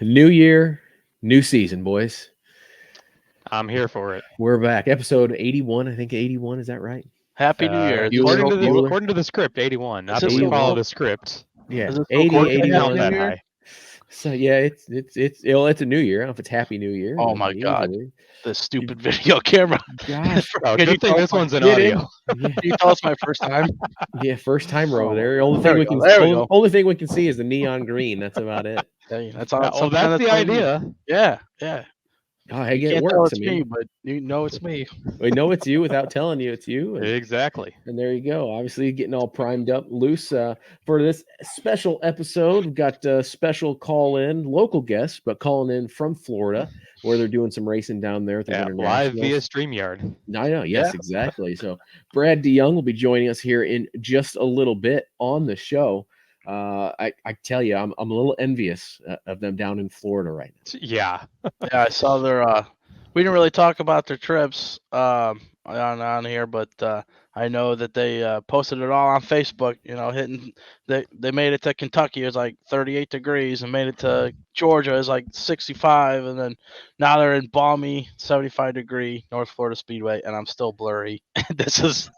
New year, new season, boys. I'm here for it. We're back. Episode 81, I think 81, is that right? Happy New Year. Bueller, Bueller. According to the script, 81. Not Is that this we so follow cool? the script. Yeah, Is this so 80, cool? Couldn't 81. count that New Year? high. So yeah, it's a new year. I don't know if it's Happy New Year. Oh my God. This stupid video camera. Gosh. Oh, Can you good thing tell this one's in Get in. audio. Yeah, Can you tell it's my first time? yeah, first timer over Oh, there. Only there thing we we go, can there we only, go. only thing we can see is the neon green. That's about it. Hey, that's all. Oh, that's the idea. Yeah. Oh, hey, You it can't tell works. it's I mean, me, but you know it's me. we know it's you without telling you it's you. Exactly. And there you go. Obviously, getting all primed up, loose for this special episode. We've got a special call-in, local guests, but calling in from Florida, where they're doing some racing down there at the Yeah, Winter live via Nationals. StreamYard. I know, yes, Yeah. exactly. So Brad DeYoung will be joining us here in just a little bit on the show. I tell you, I'm a little envious of them down in Florida right now. Yeah. Yeah, I saw their. We didn't really talk about their trips on here, but I know that they posted it all on Facebook. You know, hitting they made it to Kentucky. It was like 38 degrees, and made it to Georgia. It was like 65, and then now they're in balmy 75-degree North Florida Speedway, and I'm still blurry. this is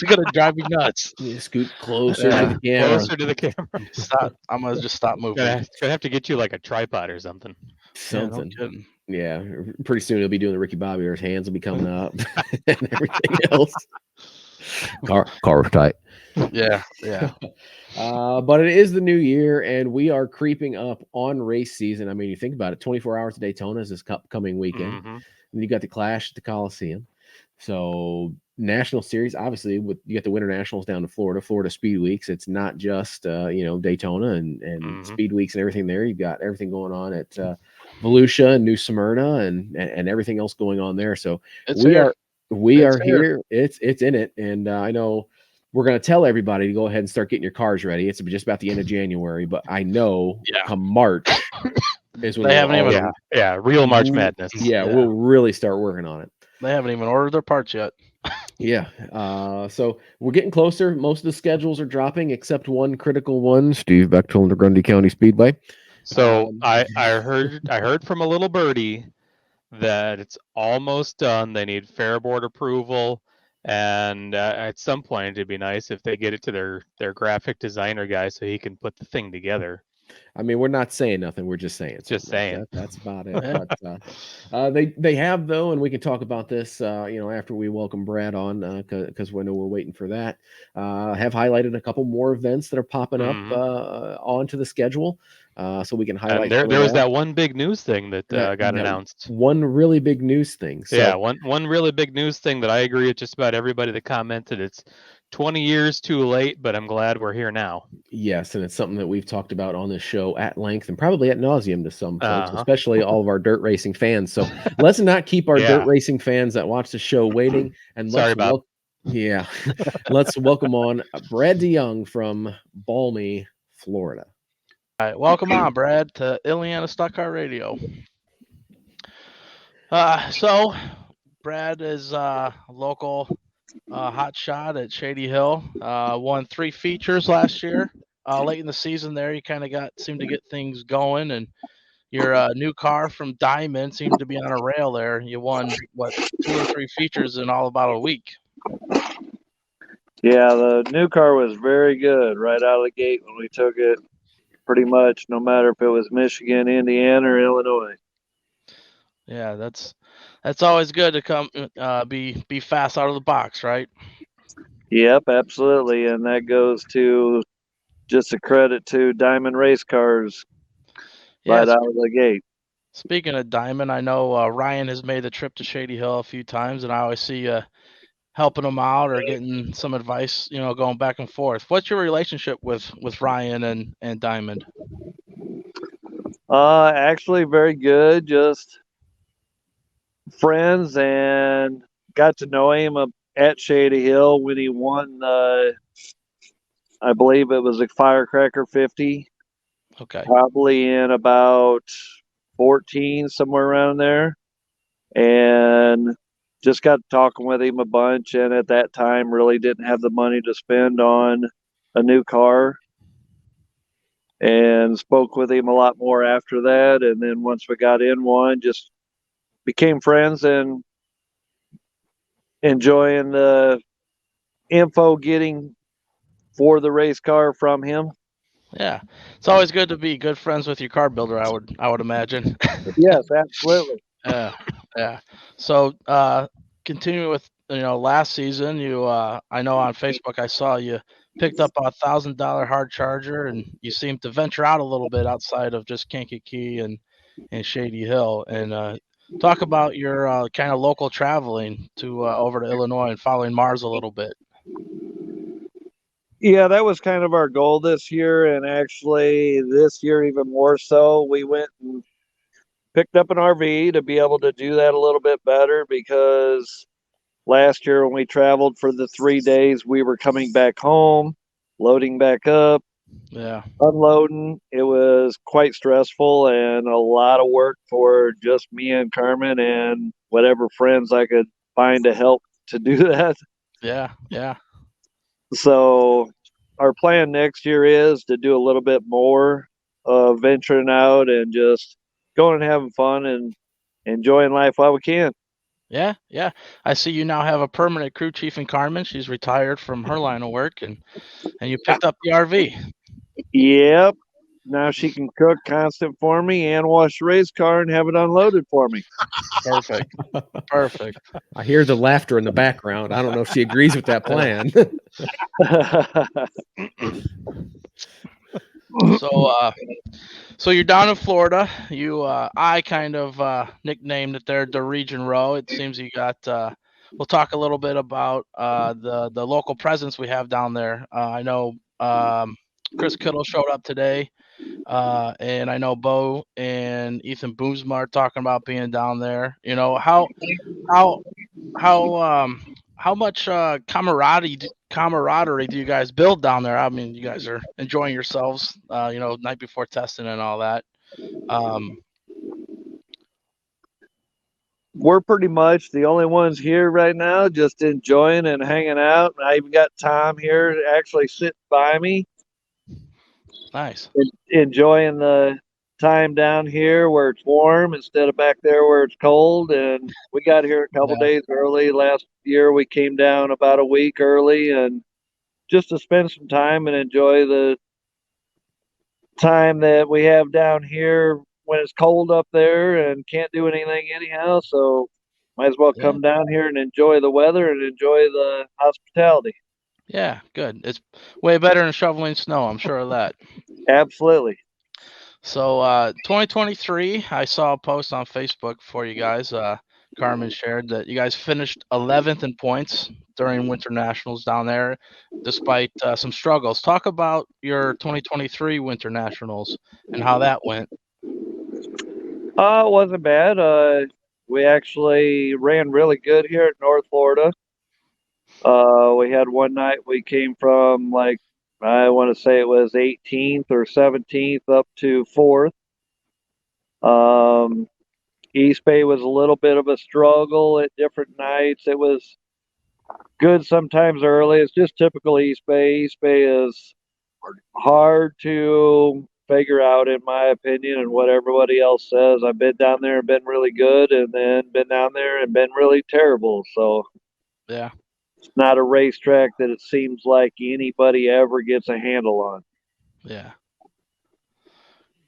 gonna drive me nuts. You scoot closer to the camera. Closer to the camera. Stop! I'm gonna just stop moving. Gonna have to get you like a tripod or something. Something. Yeah, no kidding. Yeah, pretty soon he'll be doing the Ricky Bobby, or his hands will be coming up and everything else. Car tight. Yeah. But it is the new year, and we are creeping up on race season. I mean, you think about it, 24 hours of Daytona is this coming weekend. Mhm. And you got the Clash at the Coliseum. So National Series, obviously, with you got the Winter Nationals down in Florida Speed Weeks. It's not just Daytona and Speed Weeks and everything there. You've got everything going on at Volusia and New Smyrna and everything else going on there. So It's we here. are here. It's in it, and I know we're going to tell everybody to go ahead and start getting your cars ready. It's just about the end of January, but I know come March is when They haven't even. Real March Madness. Yeah, we'll really start working on it. They haven't even ordered their parts yet. Yeah. So we're getting closer. Most of the schedules are dropping except one critical one. Steve Bechtel and Grundy County Speedway. So I heard from a little birdie that it's almost done. They need fair board approval, and at some point it'd be nice if they get it to their graphic designer guy so he can put the thing together. I mean, we're not saying nothing. We're just saying. Just saying. That's about it. But they have, though, and we can talk about this, after we welcome Brad on, because we know we're waiting for that. Have highlighted a couple more events that are popping up onto the schedule, so we can highlight. And there was that one big news thing that got announced. One really big news thing. So, yeah, one really big news thing that I agree with just about everybody that commented. It's 20 years too late, but I'm glad we're here now. Yes, and it's something that we've talked about on this show at length and probably at nauseum to some folks, especially all of our dirt racing fans. So let's not keep our dirt racing fans that watch the show waiting. And let's let's welcome on Brad DeYoung from balmy Florida. All right, welcome on, Brad, to Illiana Stock Car Radio. So Brad is a local hot shot at Shady Hill. Won 3 features last year. Late in the season there, you kind of seemed to get things going, and your new car from Diamond seemed to be on a rail there. You won, 2 or 3 features in all about a week. Yeah, the new car was very good right out of the gate when we took it, pretty much no matter if it was Michigan, Indiana, or Illinois. Yeah, that's always good to come be fast out of the box, right? Yep, absolutely, and that goes to just a credit to Diamond Race Cars right out of the gate. Speaking of Diamond, I know Ryan has made the trip to Shady Hill a few times, and I always see you helping him out or getting some advice, going back and forth. What's your relationship with Ryan and Diamond? Actually, very good. Just friends, and got to know him at Shady Hill when he won. I believe it was a Firecracker 50. Okay. Probably in about 14, somewhere around there, and just got talking with him a bunch. And at that time, really didn't have the money to spend on a new car. and spoke with him a lot more after that. And then once we got in one, just became friends and enjoying the info getting for the race car from him. Yeah, it's always good to be good friends with your car builder. I would imagine. Yes, absolutely. Yeah. So continuing with last season, you I know on Facebook I saw you picked up a $1,000 hard charger, and you seemed to venture out a little bit outside of just Kankakee and Shady Hill, and talk about your kind of local traveling to over to Illinois and following Mars a little bit. Yeah, that was kind of our goal this year, and actually this year even more so. We went and picked up an RV to be able to do that a little bit better, because last year when we traveled for the 3 days, we were coming back home, loading back up, Yeah. unloading. It was quite stressful and a lot of work for just me and Carmen and whatever friends I could find to help to do that. Yeah. So our plan next year is to do a little bit more venturing out and just going and having fun and enjoying life while we can. Yeah. I see you now have a permanent crew chief in Carmen. She's retired from her line of work, and you picked up the RV. Yep. Now she can cook constant for me and wash the race car and have it unloaded for me. Perfect. I hear the laughter in the background. I don't know if she agrees with that plan. So you're down in Florida. I kind of nicknamed it there the Region Row. It seems you got. We'll talk a little bit about the local presence we have down there. I know Chris Kittle showed up today, and I know Bo and Ethan Boomsma are talking about being down there. How how how much camaraderie do you guys build down there? I mean, you guys are enjoying yourselves, night before testing and all that. We're pretty much the only ones here right now, just enjoying and hanging out. I even got Tom here actually sitting by me. Nice. Enjoying the time down here where it's warm instead of back there where it's cold. And we got here a couple days early. Last year we came down about a week early, and just to spend some time and enjoy the time that we have down here when it's cold up there and can't do anything anyhow. So might as well come down here and enjoy the weather and enjoy the hospitality. Yeah, good. It's way better than shoveling snow, I'm sure of that. Absolutely. So 2023, I saw a post on Facebook for you guys. Carmen shared that you guys finished 11th in points during Winter Nationals down there, despite some struggles. Talk about your 2023 Winter Nationals and how that went. It wasn't bad. We actually ran really good here at North Florida. We had one night we came from, like, I want to say it was 18th or 17th up to 4th. East Bay was a little bit of a struggle at different nights. It was good sometimes early. It's just typical East Bay. East Bay is hard to figure out, in my opinion, and what everybody else says. I've been down there and been really good, and then been down there and been really terrible. So yeah, it's not a racetrack that it seems like anybody ever gets a handle on. Yeah.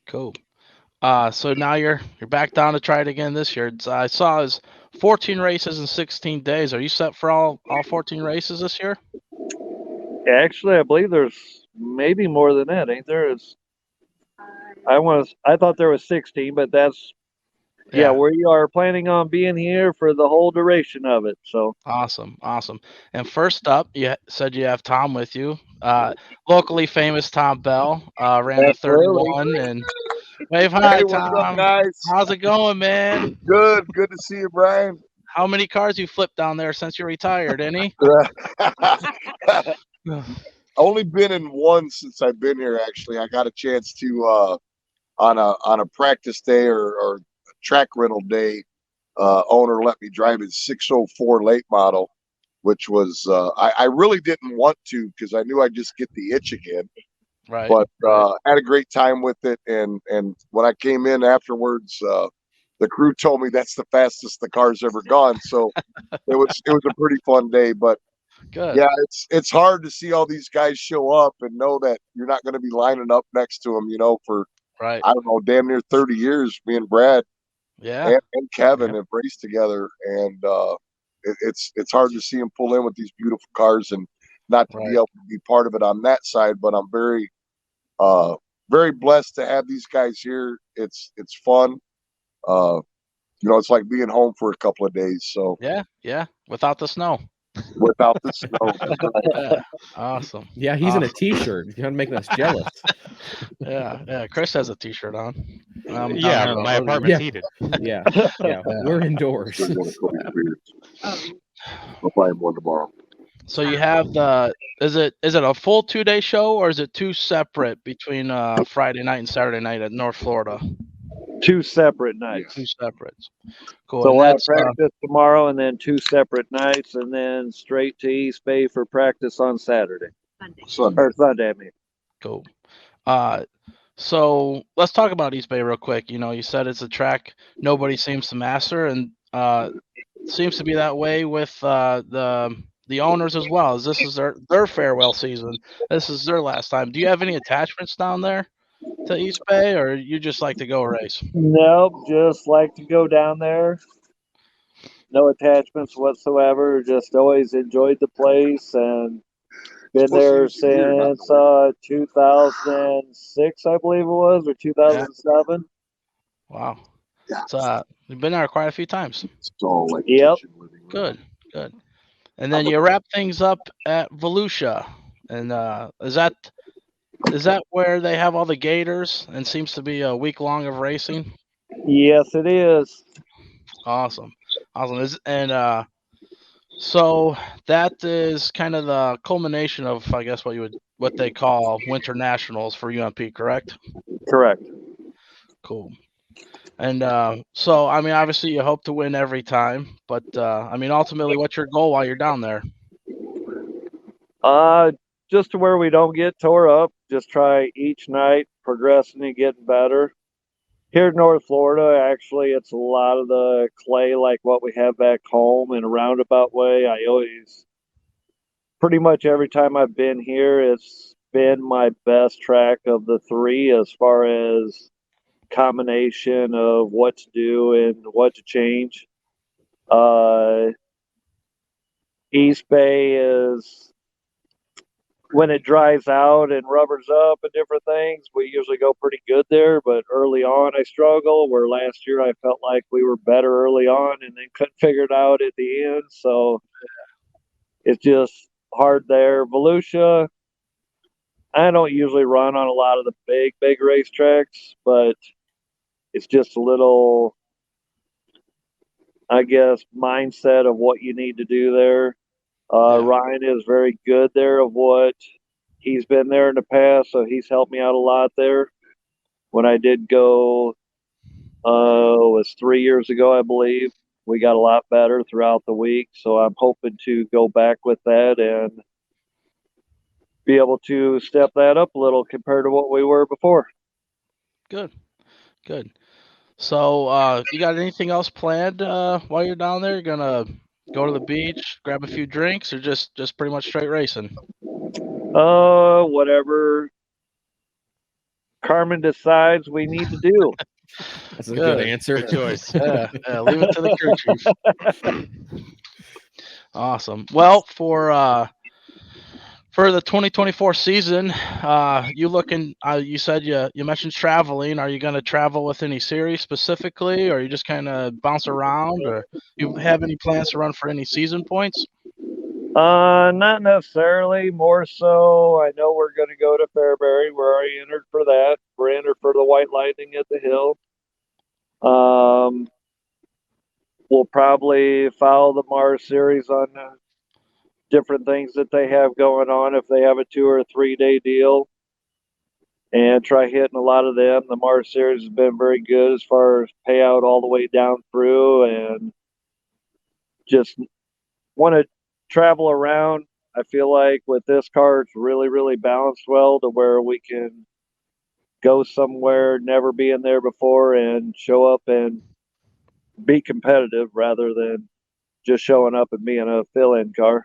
Cool. So now you're back down to try it again this year. I saw is 14 races in 16 days. Are you set for all 14 races this year? Actually, I believe there's maybe more than that, ain't there? I thought there was 16, but that's we are planning on being here for the whole duration of it. So awesome. And first up, you said you have Tom with you. Locally famous Tom Bell ran the 31 and wave hi, hey, Tom. what's up, guys? How's it going, man? Good to see you, Brian. How many cars you flipped down there since you retired? Any? Only been in one since I've been here. Actually, I got a chance to on a practice day or track rental day. Owner let me drive his 604 late model, which was I really didn't want to because I knew I'd just get the itch again. Right. But had a great time with it, and when I came in afterwards, the crew told me that's the fastest the car's ever gone. So it was a pretty fun day. But good. yeah, it's hard to see all these guys show up and know that you're not going to be lining up next to them, for Right. I don't know, damn near 30 years. Me and Brad Yeah. and Kevin have raced together, and it's hard to see them pull in with these beautiful cars and not to be Right. able to be part of it on that side. But I'm very very blessed to have these guys here. It's fun. It's like being home for a couple of days. So Yeah. Without the snow. without the snow, Yeah. Awesome. Yeah, he's in a t-shirt. You're making us jealous. Yeah. Chris has a t-shirt on. I'm Yeah, down here in my a hoodie. apartment's Yeah. heated. Yeah. We're indoors. I'll buy him one tomorrow. So you have is it a full 2-day show, or is it two separate between Friday night and Saturday night at North Florida? 2 separate nights. Two separate. Cool. So And we'll have that's practice tomorrow, and then 2 separate nights, and then straight to East Bay for practice on Saturday or Sunday. I mean, cool. So let's talk about East Bay real quick. You said it's a track nobody seems to master, and seems to be that way with the owners as well. As this is their farewell season. This is their last time. Do you have any attachments down there to East Bay, or you just like to go race? nope, just like to go down there. No attachments whatsoever. Just always enjoyed the place and been there since 2006, I believe it was, or 2007. Wow. You've been there quite a few times. Yep. Good. And then you wrap things up at Volusia, and is that where they have all the gators and seems to be a week long of racing? Yes, it is. Awesome. So that is kind of the culmination of, I guess, what they call Winter Nationals for UMP, correct? Correct. Cool. And so, I mean, obviously you hope to win every time, but I mean, ultimately, what's your goal while you're down there? Just to where we don't get tore up. Just try each night progressing and getting better. Here in North Florida, actually, it's a lot of the clay like what we have back home in a roundabout way. I always, pretty much every time I've been here, it's been my best track of the 3 as far as combination of what to do and what to change. East Bay is when it dries out and rubbers up and different things, we usually go pretty good there. But early on, I struggle. Where last year I felt like we were better early on and then couldn't figure it out at the end. So it's just hard there. Volusia, I don't usually run on a lot of the big racetracks, but it's just a little, I guess, mindset of what you need to do there. Ryan is very good there of what he's been there in the past, so he's helped me out a lot there. When I did go, it was 3 years ago, I believe. We got a lot better throughout the week, so I'm hoping to go back with that and be able to step that up a little compared to what we were before. Good. So, you got anything else planned while you're down there? You're gonna go to the beach, grab a few drinks, or just pretty much straight racing? Whatever Carmen decides we need to do. That's a good answer. Good choice. Yeah, leave it to the crew chief. Awesome. Well, for the 2024 season, you said you mentioned traveling. Are you going to travel with any series specifically, or you just kind of bounce around, or you have any plans to run for any season points? Not necessarily. More so, I know we're going to go to Fairbury. We're already entered for that. We're entered for the White Lightning at the Hill. We'll probably follow the Mars series on different things that they have going on if they have a 2 or 3 day deal, and try hitting a lot of them. The Mars series has been very good as far as payout all the way down through, and just want to travel around. I feel like with this car, it's really, really balanced well to where we can go somewhere, never been there before, and show up and be competitive rather than just showing up and being a fill-in car.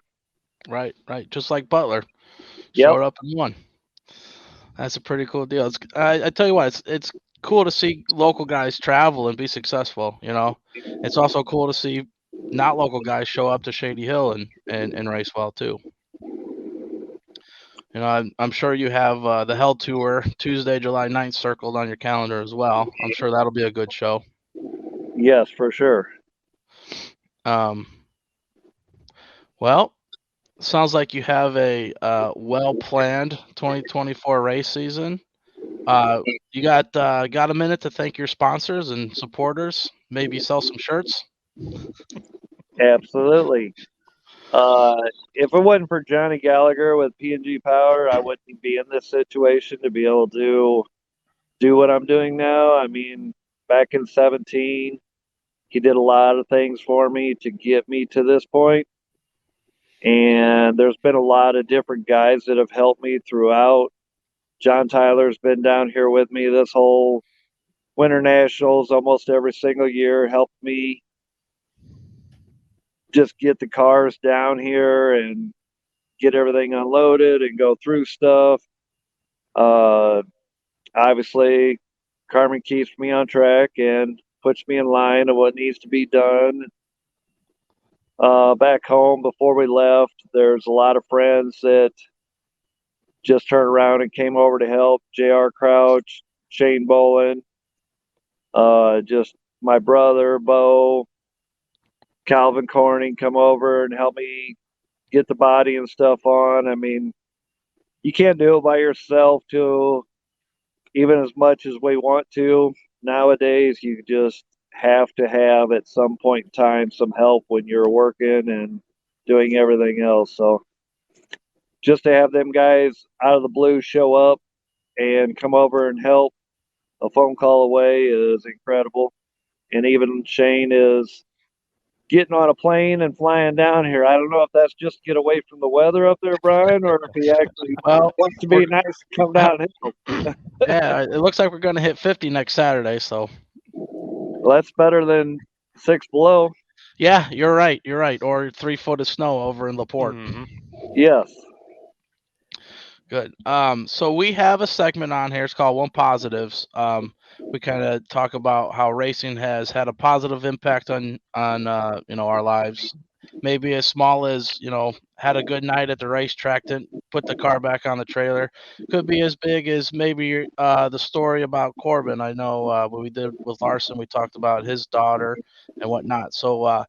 Right. Just like Butler Yep. showed up and won. That's a pretty cool deal. I tell you what, it's cool to see local guys travel and be successful. You know, it's also cool to see not local guys show up to Shady Hill and race well too. You know, I'm sure you have the Hell Tour Tuesday, July 9th circled on your calendar as well. I'm sure that'll be a good show. Yes, for sure. Well, sounds like you have a well-planned 2024 race season. You got a minute to thank your sponsors and supporters? Maybe sell some shirts? Absolutely. If it wasn't for Johnny Gallagher with P&G Power, I wouldn't be in this situation to be able to do what I'm doing now. I mean, back in 17, he did a lot of things for me to get me to this point. And there's been a lot of different guys that have helped me throughout. John Tyler's been down here with me this whole Winter Nationals almost every single year, helped me just get the cars down here and get everything unloaded and go through stuff. Obviously, Carmen keeps me on track and puts me in line of what needs to be done. Back home, before we left, there's a lot of friends that just turned around and came over to help. J.R. Crouch, Shane Bolin, just my brother, Bo, Calvin Corning come over and help me get the body and stuff on. I mean, you can't do it by yourself too, even as much as we want to. Nowadays, you just have to have at some point in time some help when you're working and doing everything else. So just to have them guys out of the blue show up and come over and help a phone call away is incredible. And even Shane is getting on a plane and flying down here. I don't know if that's just to get away from the weather up there, Brian, or if he actually wants to be nice and come down and Yeah, it looks like we're going to hit 50 next Saturday, so. Well, that's better than 6 below. Yeah, you're right. Or 3 foot of snow over in LaPorte. Mm-hmm. Yes. Good. So we have a segment on here. It's called One Positives. We kind of talk about how racing has had a positive impact on our lives. Maybe as small as had a good night at the racetrack, didn't put the car back on the trailer. Could be as big as maybe the story about Corbin. I know what we did with Larson. We talked about his daughter and whatnot. So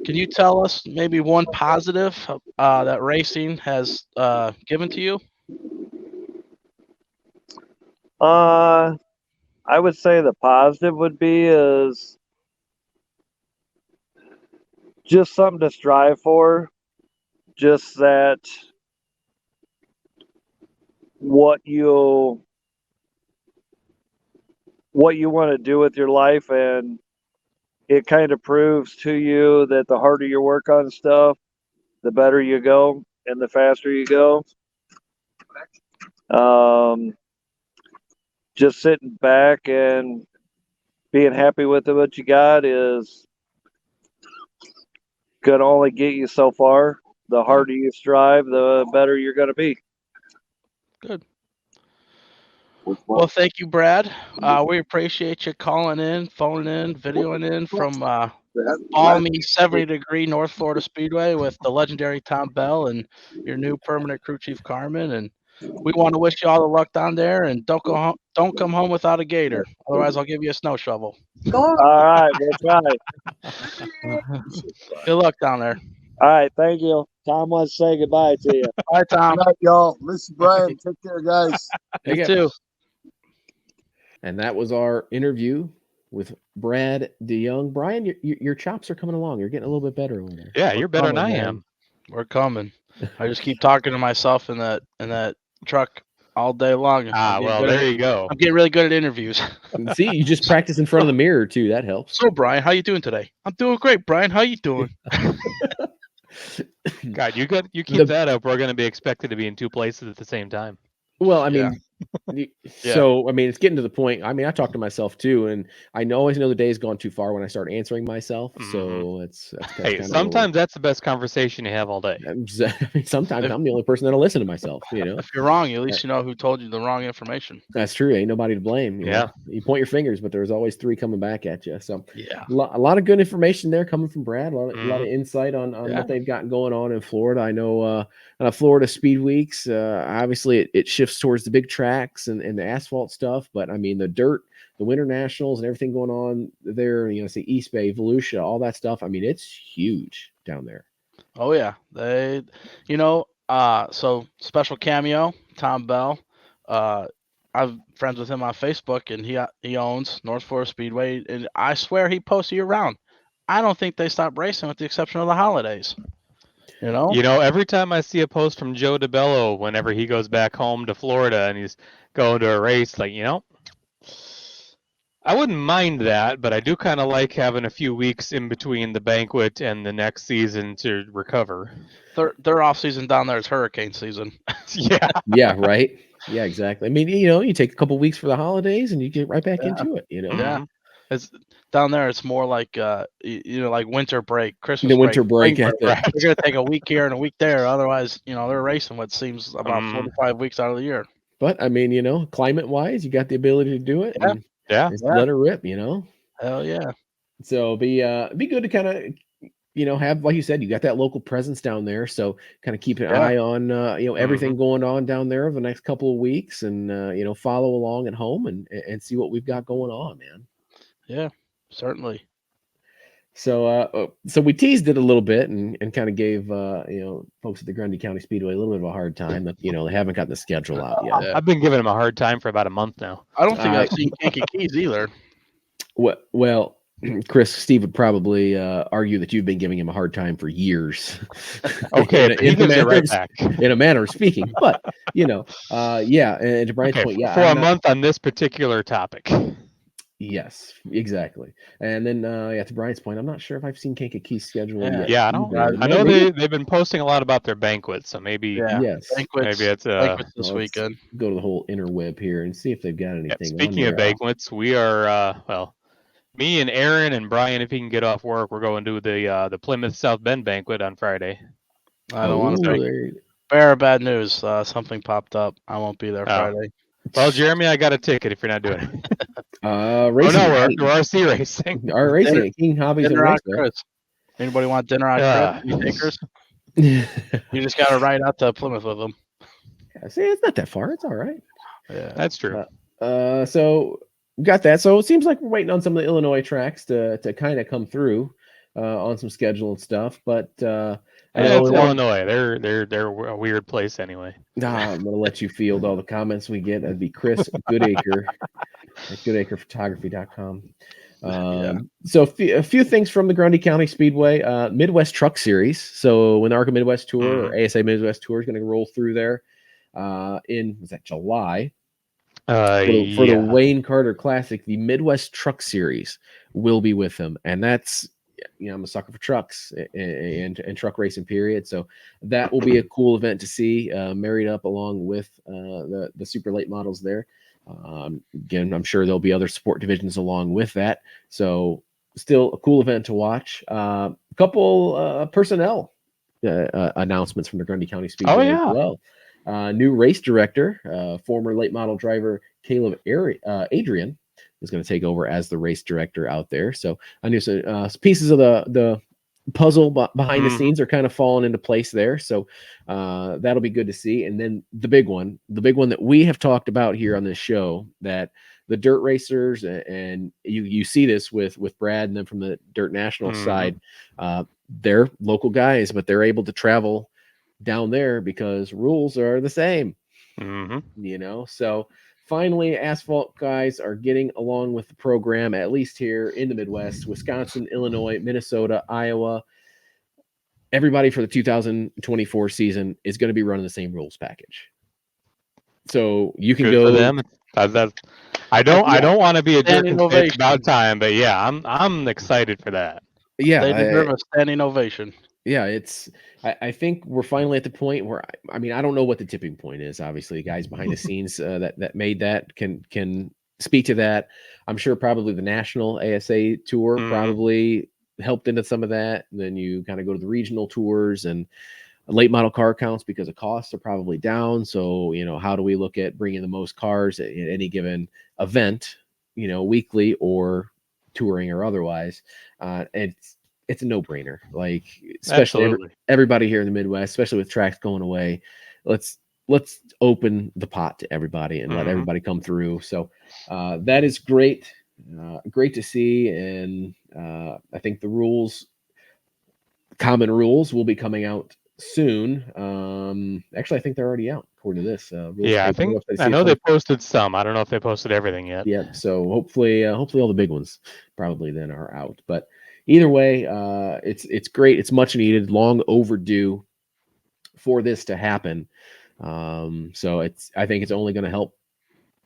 can you tell us maybe one positive that racing has given to you? I would say the positive would be is just something to strive for. Just that what you want to do with your life, and it kind of proves to you that the harder you work on stuff, the better you go and the faster you go. Just sitting back and being happy with what you got is going to only get you so far. The harder you strive, the better you're going to be. Good. Well, thank you, Brad. We appreciate you calling in, phoning in, videoing in from balmy 70-degree North Florida Speedway with the legendary Tom Bell and your new permanent crew chief Carmen. And we want to wish you all the luck down there. And don't come home without a gator. Otherwise, I'll give you a snow shovel. All right, we'll try. Good luck down there. All right, thank you. Tom wants to say goodbye to you. Bye, Tom. Good night, y'all. Listen, Brian. Take care, guys. You too. And that was our interview with Brad DeYoung. Brian, your chops are coming along. You're getting a little bit better over there. Yeah, you're better than I am. We're coming. I just keep talking to myself in that truck all day long. Well, there you go. I'm getting really good at interviews. See, you just practice in front of the mirror too. That helps. So, Brian, how you doing today? I'm doing great, Brian. How you doing? God, you keep that up, we're going to be expected to be in two places at the same time. Well, I mean, so I mean, it's getting to the point. I mean, I talk to myself too, and I always know the day's gone too far when I start answering myself. So that's hey, sometimes that's the best conversation you have all day. I mean, sometimes I'm the only person that'll listen to myself. If you're wrong, at least you know who told you the wrong information. That's true. Ain't nobody to blame. You know? You point your fingers, but there's always three coming back at you. So a lot of good information there coming from Brad. A lot of insight on what they've got going on in Florida. I know Florida Speed Weeks. Obviously, it shifts towards the big tracks and the asphalt stuff. But I mean, the dirt, the Winter Nationals, and everything going on there. Say East Bay, Volusia, all that stuff. I mean, it's huge down there. Oh yeah, they, so special cameo, Tom Bell. I'm friends with him on Facebook, and he owns North Florida Speedway, and I swear he posts year round. I don't think they stop racing with the exception of the holidays. Every time I see a post from Joe DeBello, whenever he goes back home to Florida and he's going to a race, I wouldn't mind that, but I do kind of like having a few weeks in between the banquet and the next season to recover. Their off season down there is hurricane season. Yeah, right. Yeah, exactly. I mean, you take a couple weeks for the holidays and you get right back into it. Yeah. It's down there. It's more like like winter break, Christmas. The winter break. They're gonna take a week here and a week there. Otherwise, they're racing what seems about 4 to 5 weeks out of the year. But I mean, climate wise, you got the ability to do it. Just let her rip. Hell yeah. So be good to kind of have, like you said, you got that local presence down there. So kind of keep an eye on everything going on down there over the next couple of weeks, and follow along at home and see what we've got going on, man. Yeah, certainly. So we teased it a little bit and kind of gave folks at the Grundy County Speedway a little bit of a hard time that they haven't got the schedule out yet. I've been giving them a hard time for about a month now. I don't think I've seen Yankee Keys either. Well, Steve would probably argue that you've been giving him a hard time for years. Okay, in a manner of speaking, but and to Brian's point, for a month on this particular topic. Yes, exactly. And then, to Brian's point, I'm not sure if I've seen Kankakee schedule yet. Yeah, I know they've been posting a lot about their banquets, so maybe banquets, maybe it's banquets this weekend. Go to the whole interweb here and see if they've got anything. Speaking of banquets, we are me and Aaron and Brian, if he can get off work, we're going to the Plymouth South Bend banquet on Friday. I don't want to bear or bad news. Something popped up. I won't be there Friday. Well, Jeremy, I got a ticket if you're not doing it. Racing. We're RC racing. Our racing at King Hobbies and Race. Anybody want dinner on Chris? You just got to ride out to Plymouth with them. Yeah, see, it's not that far. It's all right. Yeah, that's true. So we got that. So it seems like we're waiting on some of the Illinois tracks to kind of come through on some schedule and stuff. But it's Illinois. They're a weird place anyway. I'm gonna let you field all the comments we get. That'd be Chris Goodacre at goodacrephotography.com. So a few things from the Grundy County Speedway Midwest Truck Series. So when the ARCA Midwest Tour or ASA Midwest Tour is going to roll through there in July for the Wayne Carter Classic, the Midwest Truck Series will be with them, and that's. I'm a sucker for trucks and truck racing, period. So that will be a cool event to see, married up along with the super late models there. Again, I'm sure there'll be other sport divisions along with that. So still a cool event to watch. A couple personnel announcements from the Grundy County Speedway as well. New race director, former late model driver Caleb Adrian, is going to take over as the race director out there. So I knew some pieces of the puzzle behind the scenes are kind of falling into place there. So that'll be good to see. And then the big one that we have talked about here on this show, that the dirt racers, and you see this with Brad and then from the Dirt National side, they're local guys, but they're able to travel down there because rules are the same. So finally, asphalt guys are getting along with the program, at least here in the Midwest, Wisconsin, Illinois, Minnesota, Iowa. Everybody for the 2024 season is going to be running the same rules package. So you can go. For them. I don't want to be a jerk. It's about time, but yeah, I'm excited for that. Yeah, they deserve a standing ovation. Yeah, I think we're finally at the point where I mean, I don't know what the tipping point is. Obviously, guys behind the scenes that made that can speak to that. I'm sure probably the national ASA tour probably helped into some of that. And then you kind of go to the regional tours and late model car counts because the costs are probably down. So how do we look at bringing the most cars at any given event, weekly or touring or otherwise? It's a no-brainer. Like, especially everybody here in the Midwest, especially with tracks going away, let's open the pot to everybody and let everybody come through. So that is great. Great to see. And I think the common rules will be coming out soon. Actually, I think they're already out according to this. Yeah, I know they posted some. I don't know if they posted everything yet. Yeah, so hopefully all the big ones probably then are out. But either way, it's great. It's much needed, long overdue for this to happen. So I think it's only going to help.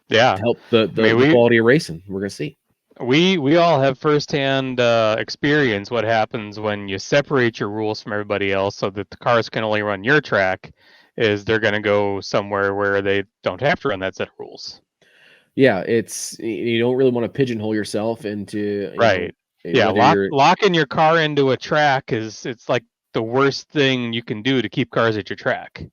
Yeah, help the quality of racing. We're going to see. We all have firsthand experience what happens when you separate your rules from everybody else, so that the cars can only run your track. Is they're going to go somewhere where they don't have to run that set of rules. Yeah, you don't really want to pigeonhole yourself into right. Locking your car into a track it's like the worst thing you can do to keep cars at your track,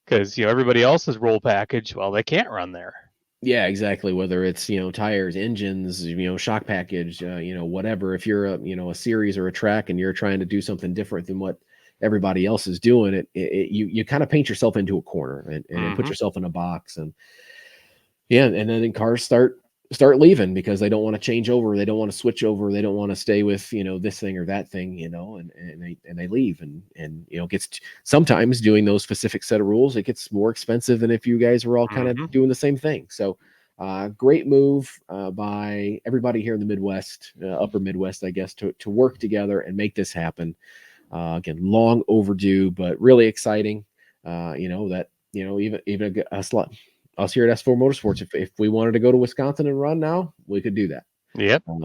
because everybody else's roll package, well, they can't run there. Yeah, exactly. Whether it's tires, engines, shock package, whatever. If you're a series or a track and you're trying to do something different than what everybody else is doing, you kind of paint yourself into a corner and put yourself in a box. And and then cars start leaving because they don't want to change over, they don't want to switch over, they don't want to stay with this thing or that thing, and they leave, and gets sometimes doing those specific set of rules, it gets more expensive than if you guys were all kind of doing the same thing. So great move by everybody here in the Midwest, upper Midwest, I guess, to work together and make this happen. Again, long overdue, but really exciting. Even a slot. Us here at S4 Motorsports, if we wanted to go to Wisconsin and run now, we could do that. Yep. And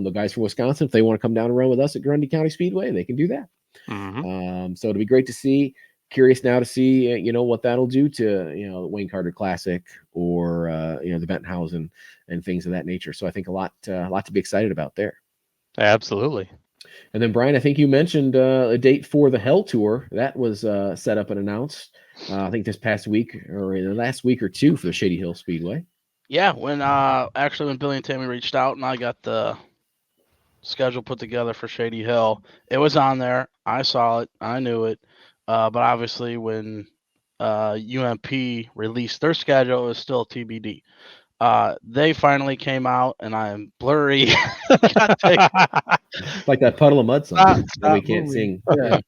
the guys from Wisconsin, if they want to come down and run with us at Grundy County Speedway, they can do that. So it'll be great to see. Curious now to see, what that'll do to, the Wayne Carter Classic or, the Bentonhausen and things of that nature. So I think a lot to be excited about there. Absolutely. And then, Brian, I think you mentioned a date for the Hell Tour. That was set up and announced, I think this past week or in the last week or two for the Shady Hill Speedway. Yeah, when Billy and Tammy reached out and I got the schedule put together for Shady Hill, it was on there. I saw it. I knew it. But obviously when UMP released their schedule, it was still TBD. They finally came out, and I'm blurry. Like that Puddle of Mud song that we can't sing. Yeah.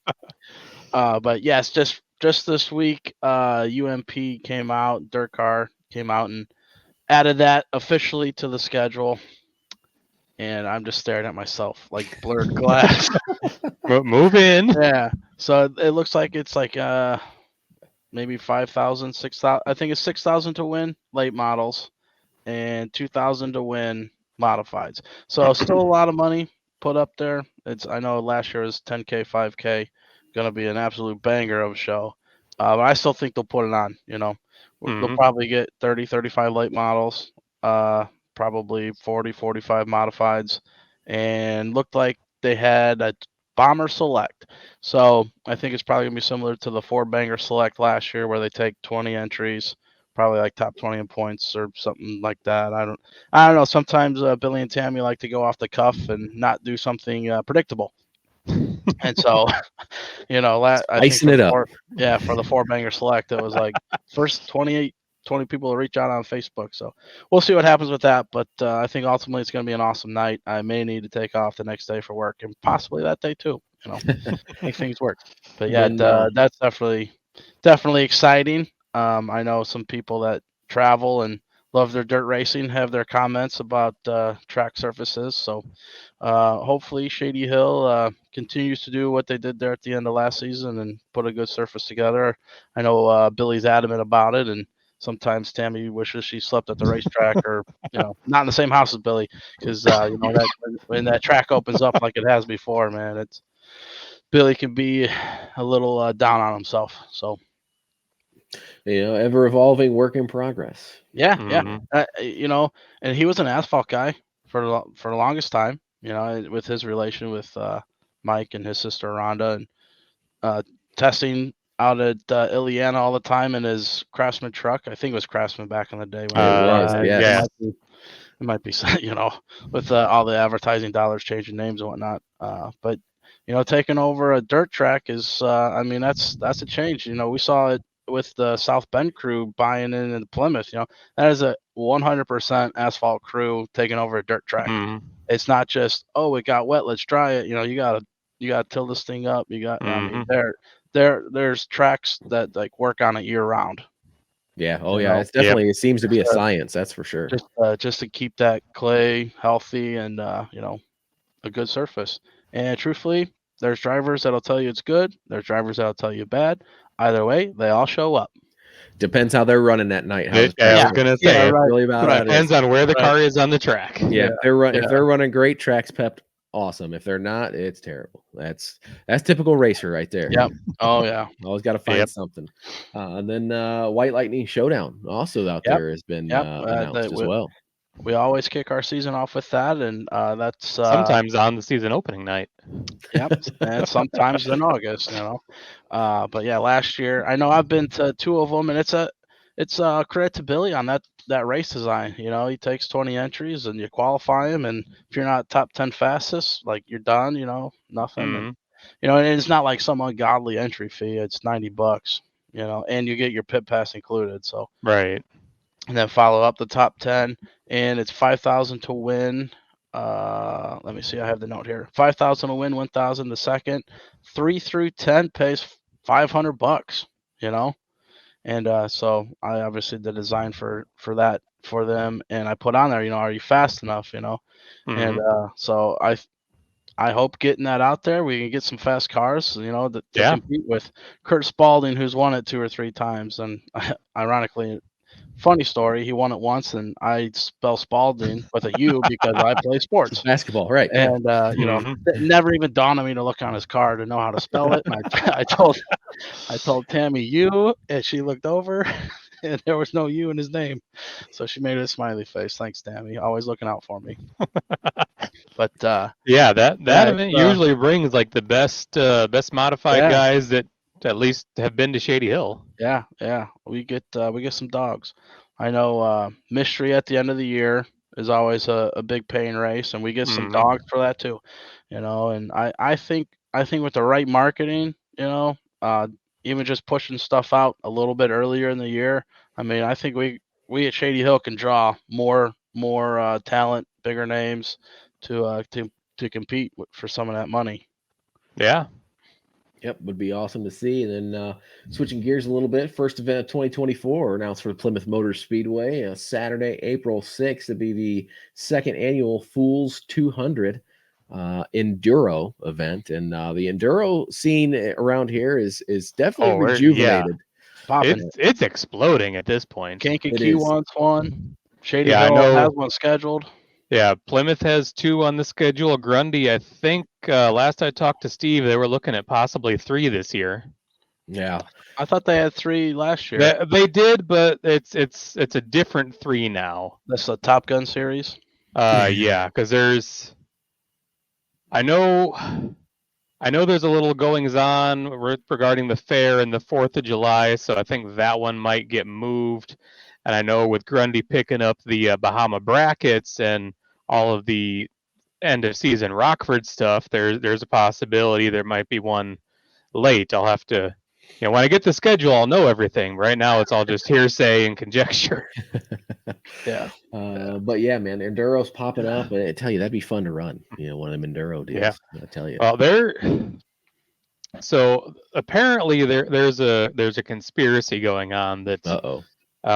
But yes, just this week, UMP came out, Dirt Car came out and added that officially to the schedule. And I'm just staring at myself like blurred glass. Move in. Yeah. So it looks like it's like maybe 5,000, 6,000. I think it's 6,000 to win late models and 2,000 to win modifieds. So still a lot of money put up there. I know last year was 10K, 5K, going to be an absolute banger of a show. But I still think they'll put it on. They'll probably get 30, 35 late models, probably 40, 45 modifieds, and looked like they had a Bomber Select. So I think it's probably going to be similar to the 4-banger Select last year, where they take 20 entries, probably like top 20 in points or something like that. I don't know. Sometimes Billy and Tammy like to go off the cuff and not do something predictable. And so, I think it up. For the 4-banger Select, it was like first 20 people to reach out on Facebook. So we'll see what happens with that. But I think ultimately it's going to be an awesome night. I may need to take off the next day for work and possibly that day too, make things work. But yeah, that's definitely exciting. I know some people that travel and love their dirt racing have their comments about track surfaces. So hopefully Shady Hill continues to do what they did there at the end of last season and put a good surface together. I know Billy's adamant about it, and sometimes Tammy wishes she slept at the racetrack or, not in the same house as Billy, because, that when that track opens up like it has before, man, Billy can be a little down on himself. So ever evolving work in progress. yeah, Mhm. and he was an asphalt guy for the longest time. With his relation with Mike and his sister Rhonda, and testing out at Illiana all the time in his Craftsman truck. I think it was Craftsman back in the day when It was, yes. it might be, with all the advertising dollars changing names and whatnot. But taking over a dirt track is, that's a change. We saw it with the South Bend crew buying in Plymouth. That is a 100% asphalt crew taking over a dirt track. Mhm. It's not just, oh, it got wet, let's dry it. You gotta till this thing up. There's tracks that like work on it year round. Yeah. Oh, yeah. It's definitely, it seems to be a science. That's for sure. Just to keep that clay healthy and a good surface. And truthfully, there's drivers that'll tell you it's good. There's drivers that'll tell you bad. Either way, they all show up. Depends how they're running that night. I was gonna say right. Really about it depends on where the car is on the track. Yeah, if they're running great tracks, Pep, awesome. If they're not, it's terrible. That's typical racer right there. Yep. Oh yeah. Always got to find something. And then White Lightning Showdown also out there has been announced as well. We always kick our season off with that, and that's sometimes on the season opening night. Yep, and sometimes in August, But yeah, last year I know I've been to 2 of them, and it's a credit to Billy on that race design. He takes 20 entries and you qualify him, and if you're not top 10 fastest, like you're done. Nothing. Mhm. And it's not like some ungodly entry fee. It's $90. And you get your pit pass included. So right. And then follow up the top 10, and it's 5,000 to win. Let me see. I have the note here. 5,000 to win, 1,000 the second. 3 through 10 pays $500. And so I obviously did design for that for them, and I put on there. Are you fast enough? Mhm. And so I hope getting that out there, we can get some fast cars. To compete with Kurt Spalding, who's won it 2 or 3 times, and ironically. Funny story, he won it once, and I spell Spalding with a U because I play sports. Basketball, right. And, it never even dawned on me to look on his car to know how to spell it. And I told Tammy U, and she looked over, and there was no U in his name. So she made a smiley face. Thanks, Tammy. Always looking out for me. But that event usually brings like the best modified guys that at least have been to Shady Hill. Yeah. We get some dogs. I know Mystery at the end of the year is always a big paying race, and we get some dogs for that too. And I think with the right marketing, even just pushing stuff out a little bit earlier in the year, I think we at Shady Hill can draw more talent, bigger names to compete for some of that money. Yeah. Yep, would be awesome to see. And then switching gears a little bit, first event of 2024 announced for Plymouth Motor Speedway, Saturday, April 6th, to be the second annual Fools 200 Enduro event. And the Enduro scene around here is definitely rejuvenated. Yeah. It's exploding at this point. Kankakee wants one. Shady Hill has one scheduled. Yeah, Plymouth has 2 on the schedule. Grundy, I think last I talked to Steve, they were looking at possibly 3 this year. Yeah, I thought they had 3 last year. They did, but it's a different 3 now. That's the Top Gun series. Yeah, because I know there's a little goings on regarding the fair and the 4th of July, so I think that one might get moved. And I know with Grundy picking up the Bahama brackets and all of the end of season Rockford stuff, there's a possibility there might be one late. I'll have to, when I get the schedule, I'll know everything. Right now, it's all just hearsay and conjecture. Yeah. But yeah, man, Enduro's popping up, and I tell you that'd be fun to run. One of them Enduro deals. Yeah. I tell you. Well, so apparently there's a conspiracy going on that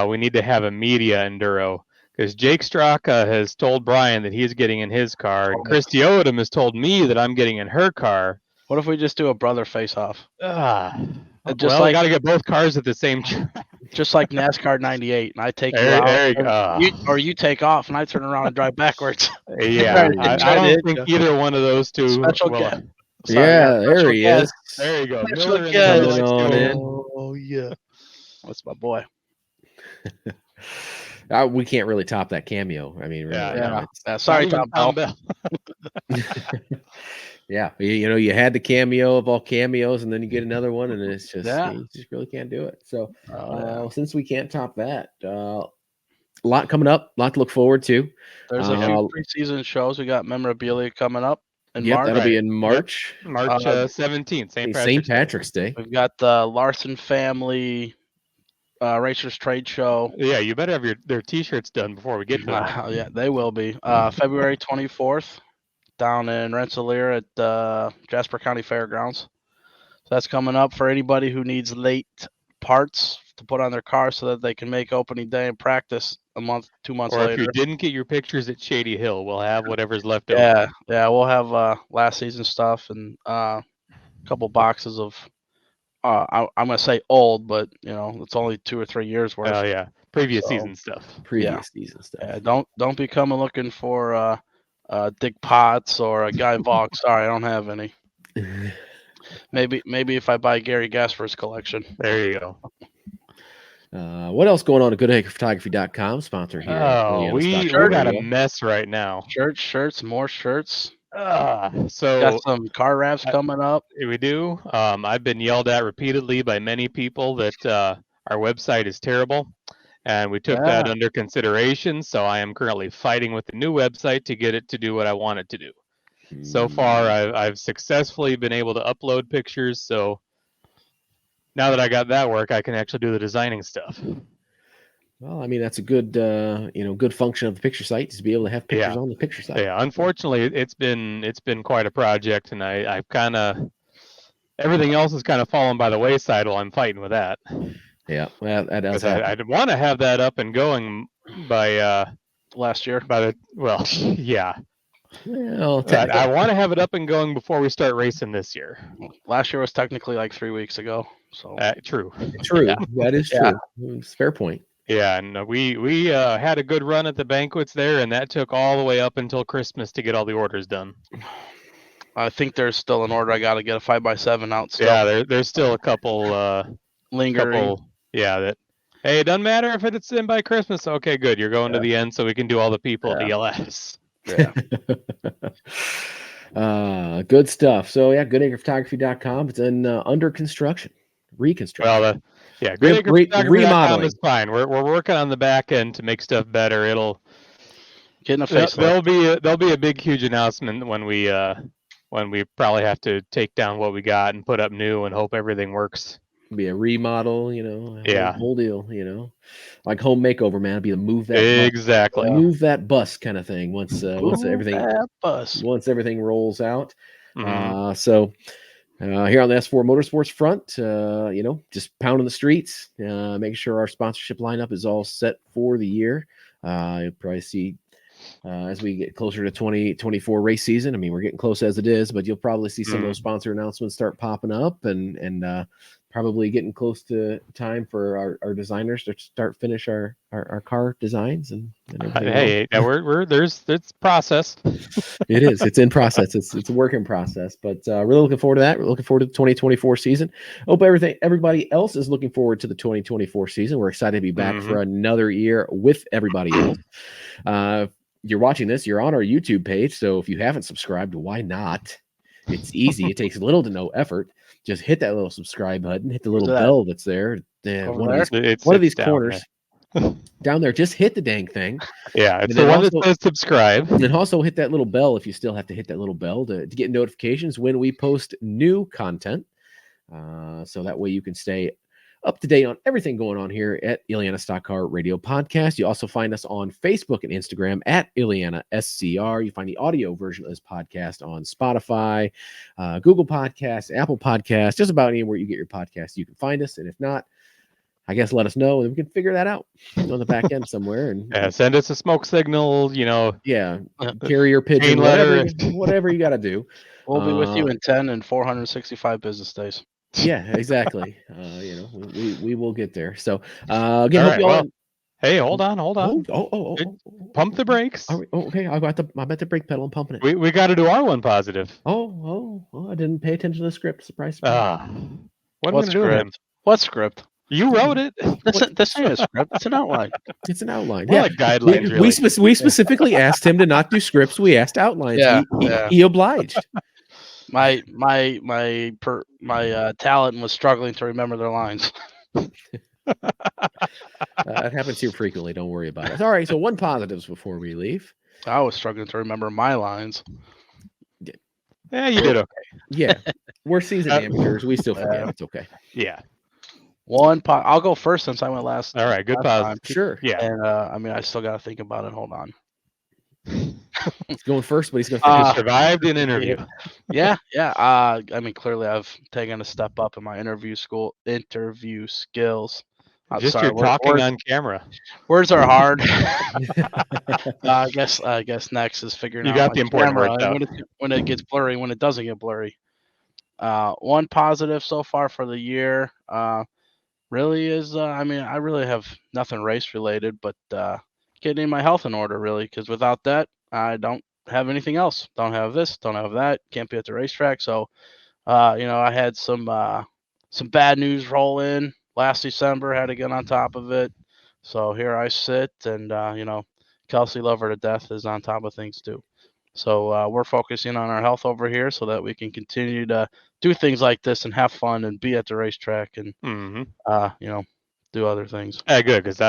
we need to have a media Enduro. Because Jake Straka has told Brian that he's getting in his car, and Christy Odom has told me that I'm getting in her car. What if we just do a brother face-off? We got to get both cars at the same time. Just like NASCAR 98, and I take you out, or you take off, and I turn around and drive backwards. Yeah, I don't think either one of those two Yeah, there he is. There you go. Special Miller guest. Coming on in. Oh yeah, that's my boy. We can't really top that cameo. I mean, really, Yeah. Sorry, Not even Tom Bell. Yeah, you had the cameo of all cameos, and then you get another one, and it's just you just really can't do it. So, since we can't top that, a lot coming up, a lot to look forward to. There's a few preseason shows. We got memorabilia coming up in March. That'll be in March. Yep. March 17th, St. Patrick's Day. We've got the Larson family Racers Trade Show. Yeah, you better have their T-shirts done before we get to that. Yeah, they will be. February 24th down in Rensselaer at Jasper County Fairgrounds. So that's coming up for anybody who needs late parts to put on their car so that they can make opening day and practice a month, 2 months later. Or if you didn't get your pictures at Shady Hill, we'll have whatever's left over. Yeah, we'll have last season stuff and a couple boxes of I'm gonna say old, but it's only 2 or 3 years worth. Oh yeah, previous season stuff. Season stuff. Yeah, don't be coming looking for Dick Potts or a Guy Vaughn. Sorry, I don't have any. Maybe if I buy Gary Gasper's collection. There you go. What else going on at goodacrephotography.com? Sponsor here. Oh, we got a mess right now. Shirts, more shirts. So got some car wraps coming up. We do. I've been yelled at repeatedly by many people that our website is terrible, and we took that under consideration. So I am currently fighting with the new website to get it to do what I want it to do. So far, I've successfully been able to upload pictures. So now that I got that work, I can actually do the designing stuff. Well, I mean, that's a good, good function of the picture site is to be able to have pictures on the picture site. Yeah, unfortunately, it's been quite a project, and I've kind of everything else has kind of fallen by the wayside while I'm fighting with that. Yeah, well, that does happen. I'd want to have that up and going by last year. Yeah. Well, I want to have it up and going before we start racing this year. Last year was technically like 3 weeks ago. So true. Yeah. That is true. It's a fair point. Yeah, and we had a good run at the banquets there, and that took all the way up until Christmas to get all the orders done. I think there's still an order. I got to get a 5x7 out still. Yeah, there's still a couple lingering. Hey, it doesn't matter if it's in by Christmas. Okay, good. You're going to the end so we can do all the people at the LS. Yeah. Good stuff. So goodacrephotography.com. It's in under construction, reconstruction. Well, remodeling is fine. We're working on the back end to make stuff better. It'll get in a facelift. There'll be a big huge announcement when we probably have to take down what we got and put up new and hope everything works. Be a remodel, whole deal, like home makeover, man. It'd be to move that move that bus kind of thing once everything rolls out. So here on the S4 Motorsports front, just pounding the streets, making sure our sponsorship lineup is all set for the year. You'll probably see as we get closer to 2024 race season. I mean, we're getting close as it is, but you'll probably see some of those sponsor announcements start popping up and probably getting close to time for our designers to finish our car designs and everything. It's process. It is. It's in process. It's a work in process, but really looking forward to that. We're looking forward to the 2024 season. Hope everybody else is looking forward to the 2024 season. We're excited to be back for another year with everybody else. You're watching this, you're on our YouTube page. So if you haven't subscribed, why not? It's easy. It takes little to no effort. Just hit that little subscribe button, hit the little bell that's there. One of these corners down there. Just hit the dang thing. Yeah, it's the one that says subscribe. And also hit that little bell if you still have to hit that little bell to get notifications when we post new content. So that way you can stay up to date on everything going on here at Illiana Stock Car Radio Podcast. You also find us on Facebook and Instagram at Illiana SCR. You find the audio version of this podcast on Spotify, Google Podcasts, Apple Podcasts, just about anywhere you get your podcast. You can find us. And if not, I guess let us know and we can figure that out on the back end somewhere. And send us a smoke signal, carrier pigeon, whatever you got to do. We'll be with you in 10 and 465 business days. Yeah, exactly. We will get there. So again, Hey, hold on. Pump the brakes. Okay, I'm at the brake pedal and pumping it. We got to do our one positive. Oh, I didn't pay attention to the script. Surprise. What What am I going to do with him? What script? You wrote it. This ain't a script. It's an outline. It's an outline. More like guidelines, really. We specifically asked him to not do scripts. We asked outlines. Yeah, He obliged. My talent was struggling to remember their lines. It happens here frequently. Don't worry about it. All right. So one positives before we leave. I was struggling to remember my lines. Yeah, you did okay. Yeah, we're seasoned amateurs. We still forget. It's okay. Yeah. I'll go first since I went last. All right. Good positive. Sure. Yeah. And I still got to think about it. Hold on. He's going first, but he's going to survived an interview. Yeah. Clearly I've taken a step up in my interview skills. Just your talking on camera. Words are hard. I guess next is figuring out. You got the important words out. When it gets blurry, when it doesn't get blurry. One positive so far for the year really is, I really have nothing race related, but getting my health in order, really, because without that, I don't have anything else. Don't have this, don't have that, can't be at the racetrack. So, I had some bad news roll in last December, had to get on top of it. So here I sit, and, Kelsey, love her to death, is on top of things too. So we're focusing on our health over here so that we can continue to do things like this and have fun and be at the racetrack and, do other things. Yeah, good, because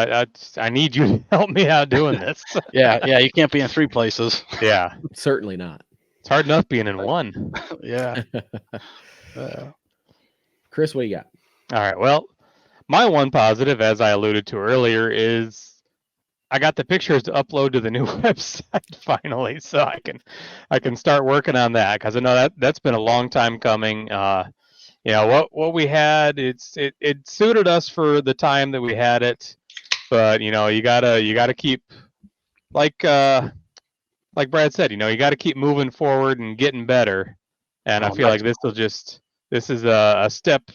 I need you to help me out doing this. Yeah, you can't be in three places. Yeah. Certainly not. It's hard enough being in one. Yeah. Chris, what do you got? All right, well, my one positive, as I alluded to earlier, is I got the pictures to upload to the new website finally, so I can start working on that, because I know that's been a long time coming. What we had, it suited us for the time that we had it, but you gotta keep, like Brad said, you gotta keep moving forward and getting better, and I feel like this is a step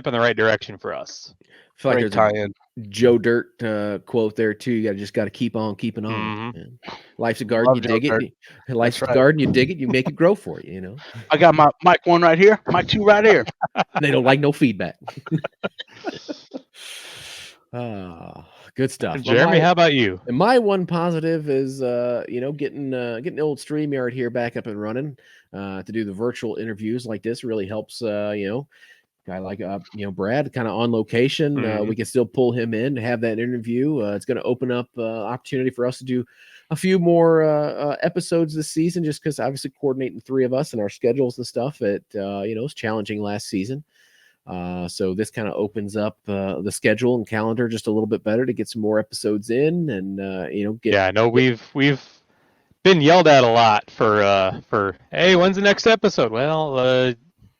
in the right direction for us. I feel like there's a Joe Dirt quote there too. You just got to keep on keeping on. Mm-hmm. Life's a garden, you dig it. Life's a garden, you dig it, you make it grow for you. I got my mic 1 right here, mic 2 right here. They don't like no feedback. Good stuff. Jeremy, how about you? My one positive is getting the old StreamYard here back up and running to do the virtual interviews like this really helps guy like Brad kind of on location. Mm-hmm. We can still pull him in to have that interview. It's going to open up opportunity for us to do a few more episodes this season, just because obviously coordinating 3 of us and our schedules and stuff it's challenging last season. So this kind of opens up the schedule and calendar just a little bit better to get some more episodes in and I know we've been yelled at a lot for hey, when's the next episode? Well,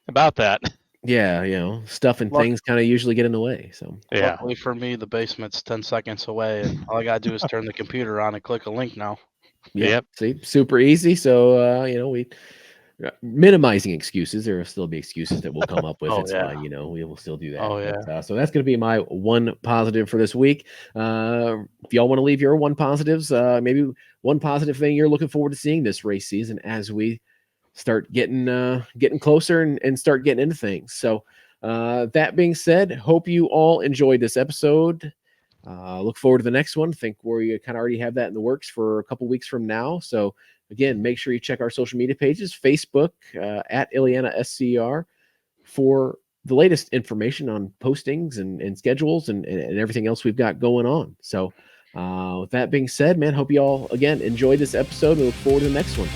about that. Yeah, stuff and things kind of usually get in the way. So yeah. Luckily for me, the basement's 10 seconds away, and all I gotta do is turn the computer on and click a link now. Yep. See, super easy. So we minimizing excuses. There will still be excuses that we'll come up with. It's fine. We will still do that. Oh yeah. But, so that's going to be my one positive for this week. If y'all want to leave your one positives, maybe one positive thing you're looking forward to seeing this race season as we start getting closer and start getting into things. So that being said, hope you all enjoyed this episode. Look forward to the next one. Think we kind of already have that in the works for a couple weeks from now. So again, make sure you check our social media pages, Facebook at Illiana SCR for the latest information on postings and schedules and everything else we've got going on. So with that being said, man, hope you all again enjoyed this episode. We look forward to the next one.